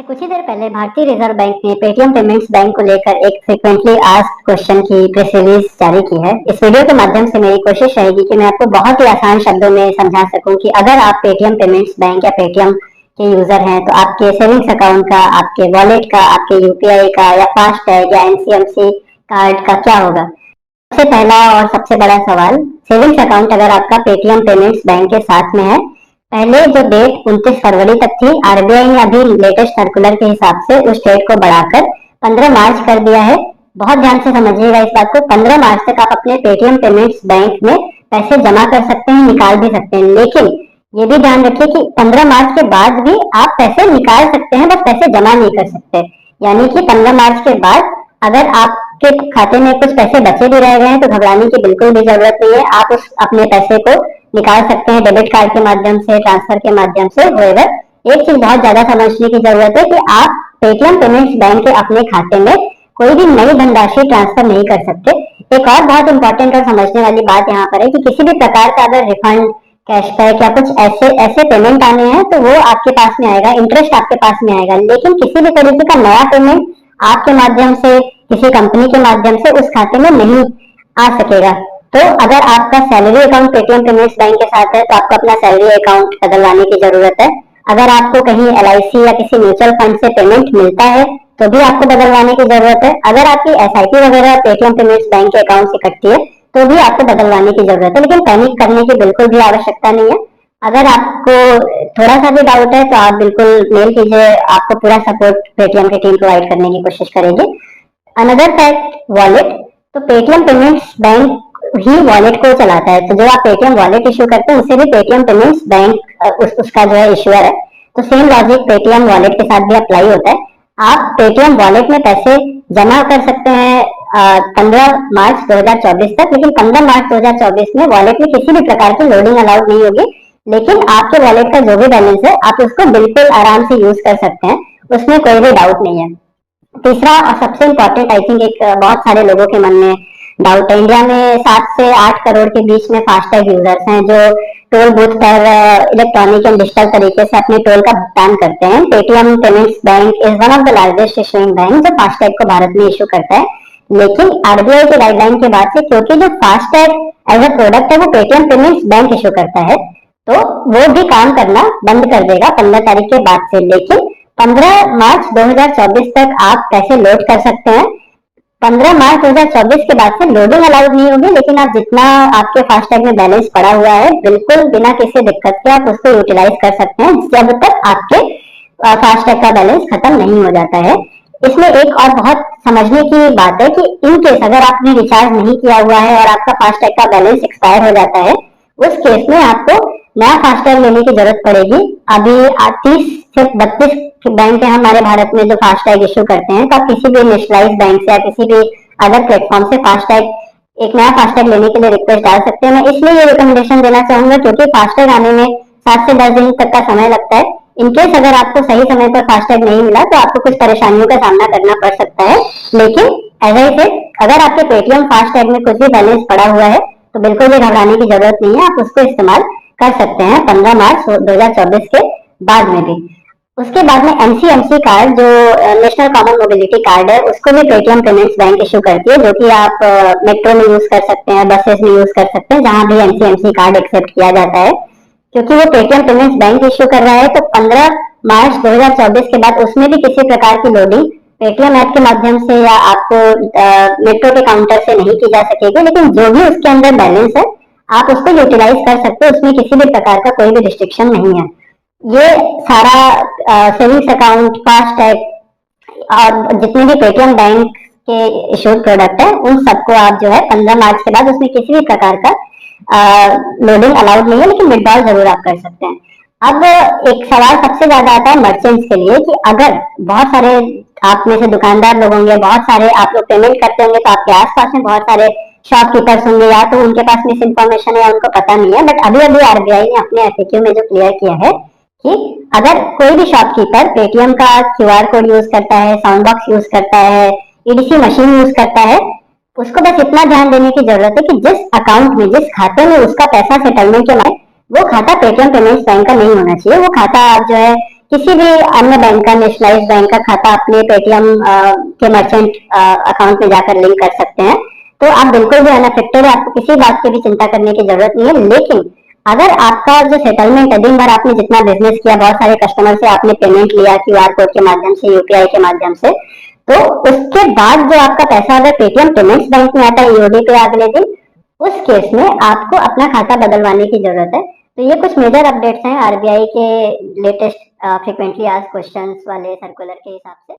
से कुछ ही देर पहले भारतीय रिजर्व बैंक ने पेटीएम पेमेंट्स बैंक को लेकर एक फ्रीक्वेंटली आस्क्ड क्वेश्चन की प्रेस रिलीज जारी की है। इस वीडियो के माध्यम से मेरी कोशिश रहेगी कि मैं आपको बहुत ही आसान शब्दों में समझा सकूं कि अगर आप पेटीएम पेमेंट्स बैंक या पेटीएम के यूजर हैं तो आपके सेविंग्स अकाउंट का, आपके वॉलेट का, आपके यूपीआई का या फास्टैग या एनसीएमसी कार्ड का क्या होगा। सबसे पहला और सबसे बड़ा सवाल, सेविंग्स अकाउंट अगर आपका पेटीएम पेमेंट्स बैंक के साथ में है, पहले जो डेट 29 फरवरी तक थी, आरबीआई ने अभी लेटेस्ट सर्कुलर के हिसाब से उस डेट को बढ़ाकर 15 मार्च कर दिया है। बहुत ध्यान से समझिएगा इस बात को। 15 मार्च तक आप अपने पेटीएम पेमेंट्स बैंक में पैसे जमा कर सकते हैं, निकाल भी सकते हैं, लेकिन ये भी ध्यान रखिए कि 15 मार्च के बाद भी आप पैसे निकाल सकते हैं, बस पैसे जमा नहीं कर सकते। यानी कि 15 मार्च के बाद अगर आपके खाते में कुछ पैसे बचे भी रह गए हैं तो घबराने की बिल्कुल भी जरूरत नहीं है। आप उस अपने पैसे को निकाल सकते हैं डेबिट कार्ड के माध्यम से, ट्रांसफर के माध्यम से। एक चीज बहुत ज्यादा समझने की जरूरत है कि आप पेटीएम पेमेंट्स बैंक के अपने खाते में कोई भी नई धनराशि ट्रांसफर नहीं कर सकते। एक और बहुत इंपॉर्टेंट और समझने वाली बात यहाँ पर है कि किसी भी प्रकार का अगर रिफंड, कैशबैक या कुछ ऐसे ऐसे पेमेंट आने हैं तो वो आपके पास में आएगा, इंटरेस्ट आपके पास में आएगा, लेकिन किसी भी तरीके का नया पेमेंट आपके माध्यम से, किसी कंपनी के माध्यम से उस खाते में नहीं आ सकेगा। तो अगर आपका salary account Paytm payments bank के साथ है तो आपको अपना सैलरी अकाउंट बदलवाने की जरूरत है। अगर आपको कहीं एलआईसी या किसी म्यूचुअल फंड से पेमेंट मिलता है तो भी आपको बदलवाने की जरूरत है। अगर आपकी एसआईपी वगैरह पेटीएम पेमेंट्स बैंक के अकाउंट से कटती है तो भी आपको बदलवाने की जरूरत है, लेकिन पैनिक करने की बिल्कुल भी आवश्यकता नहीं है। अगर आपको थोड़ा सा भी डाउट है तो आप बिल्कुल मेल कीजिए, आपको पूरा सपोर्ट पेटीएम की टीम प्रोवाइड करने की कोशिश करेगी। Another fact, wallet. तो पेटीएम पेमेंट्स बैंक ही वॉलेट को चलाता है, तो जो आप पेटीएम वॉलेट इश्यू करते हैं उससे भी पेटीएम पेमेंट्स बैंक उसका जो है इश्यूअर है। तो सेम लॉजिक पेटीएम वॉलेट के साथ भी अप्लाई होता है। आप पेटीएम वॉलेट में पैसे जमा कर सकते हैं 15 मार्च 2024 तक, लेकिन 15 मार्च 2024 में वॉलेट में किसी भी प्रकार की लोडिंग अलाउड नहीं होगी। लेकिन आपके वॉलेट का जो भी बैलेंस है आप उसको बिल्कुल आराम से यूज कर सकते हैं, उसमें कोई भी डाउट नहीं है। तीसरा और सबसे इम्पोर्टेंट, आई थिंक एक बहुत सारे लोगों के मन में डाउट है, इंडिया में 7 से 8 करोड़ के बीच में फास्टैग यूजर्स हैं जो टोल बूथ पर इलेक्ट्रॉनिक एंड डिजिटल तरीके से अपने टोल का भुगतान करते हैं। Paytm payments bank is one of the largest issuing bank जो फास्टैग को भारत में इशू करता है। लेकिन आरबीआई के गाइडलाइन के बाद से, क्योंकि जो फास्टैग एज अ प्रोडक्ट है वो पेटीएम पेमेंट्स बैंक इशू करता है, तो वो भी काम करना बंद कर देगा 15 तारीख के बाद से। लेकिन 15 मार्च 2024 तक आप पैसे लोड कर सकते हैं। 15 मार्च 2024 के बाद से लोडिंग अलाउड नहीं होगी, लेकिन आप जितना आपके फास्टैग में बैलेंस पड़ा हुआ है बिल्कुल बिना किसी दिक्कत के आप उसको यूटिलाइज कर सकते हैं जब तक आपके फास्टैग का बैलेंस खत्म नहीं हो जाता है। इसमें एक और बहुत समझने की बात है कि इन केस अगर आपने रिचार्ज नहीं किया हुआ है और आपका फास्टैग का बैलेंस एक्सपायर हो जाता है, उस केस में आपको नया फास्टैग लेने की जरूरत पड़ेगी। अभी 30 से 32 बैंक है हमारे भारत में जो फास्टैग इश्यू करते हैं, तो आप किसी भी नेशनलाइज बैंक से या किसी भी अदर प्लेटफॉर्म से फास्टैग एक नया फास्टैग लेने के लिए रिक्वेस्ट डाल सकते हैं। मैं इसलिए ये रिकमेंडेशन देना चाहूंगा क्योंकि फास्टैग आने में 7 से 10 दिन तक का समय लगता है। इनकेस अगर आपको सही समय पर फास्टैग नहीं मिला तो आपको कुछ परेशानियों का सामना करना पड़ सकता है। लेकिन एज आई सेड, अगर आपके पेटीएम फास्टैग में कुछ भी बैलेंस पड़ा हुआ है तो बिल्कुल भी घबराने की जरूरत नहीं है, आप उसको इस्तेमाल कर सकते हैं 15 मार्च 2024 के बाद में भी। उसके बाद में एनसीएमसी कार्ड, जो नेशनल कॉमन मोबिलिटी कार्ड है, उसको भी पेटीएम पेमेंट्स बैंक इशू करती है, जो कि आप मेट्रो में यूज कर सकते हैं, बसेस में यूज कर सकते हैं, जहां भी एनसीएमसी कार्ड एक्सेप्ट किया जाता है। क्योंकि वो पेटीएम पेमेंट्स बैंक इशू कर रहा है तो 15 मार्च 2024 के बाद उसमें भी किसी प्रकार की लोडिंग पेटीएम ऐप के माध्यम से या आपको मेट्रो के काउंटर से नहीं की जा सकेगी, लेकिन जो भी उसके अंदर बैलेंस है आप उसको यूटिलाइज कर सकते हो, उसमें किसी भी प्रकार का कोई भी रिस्ट्रिक्शन नहीं है। ये सारा सेविंग्स अकाउंट, फास्टैग और जितने भी पेटीएम बैंक के इशूड प्रोडक्ट है उन सबको आप जो है 15 मार्च के बाद उसमें किसी भी प्रकार का लोडिंग अलाउड नहीं है, लेकिन विड्रॉल जरूर आप कर सकते हैं। अब एक सवाल सबसे ज्यादा आता है मर्चेंट्स के लिए कि अगर बहुत सारे आप में से दुकानदार लोग होंगे, बहुत सारे आप लोग पेमेंट करते होंगे, तो आपके आसपास में बहुत सारे शॉपकीपर्स होंगे, या तो उनके पास मिस इन्फॉर्मेशन है या उनको पता नहीं है। बट अभी अभी आरबीआई ने अपने एफएक्यू में जो क्लियर किया है कि अगर कोई भी शॉपकीपर पेटीएम का क्यूआर कोड यूज करता है, साउंड बॉक्स यूज करता है, ईडीसी मशीन यूज करता है, उसको बस इतना ध्यान देने की जरूरत है कि जिस अकाउंट में, जिस खाते में उसका पैसा सेटलमेंट के लिए वो खाता पेटीएम पेमेंट्स बैंक का नहीं होना चाहिए। वो खाता आप जो है किसी भी अन्य बैंक का, नेशनलाइज्ड बैंक का खाता अपने पेटीएम के मर्चेंट अकाउंट में जाकर लिंक कर सकते हैं। तो आप बिल्कुल भी अनअफेक्टेड है, आपको किसी बात की भी चिंता करने की जरूरत नहीं है। लेकिन अगर आपका जो सेटलमेंट है, दिन भर आपने जितना बिजनेस किया, बहुत सारे कस्टमर से आपने पेमेंट लिया क्यूआर कोड के माध्यम से, यूपीआई के माध्यम से, तो उसके बाद जो आपका पैसा अगर पेटीएम पेमेंट्स बैंक में आता है ईओडी पे अगले दिन, उस केस में आपको अपना खाता बदलवाने की जरूरत है। तो ये कुछ मेजर अपडेट्स हैं आरबीआई के लेटेस्ट फ्रिक्वेंटली आस्क्ड क्वेश्चंस वाले सर्कुलर के हिसाब से।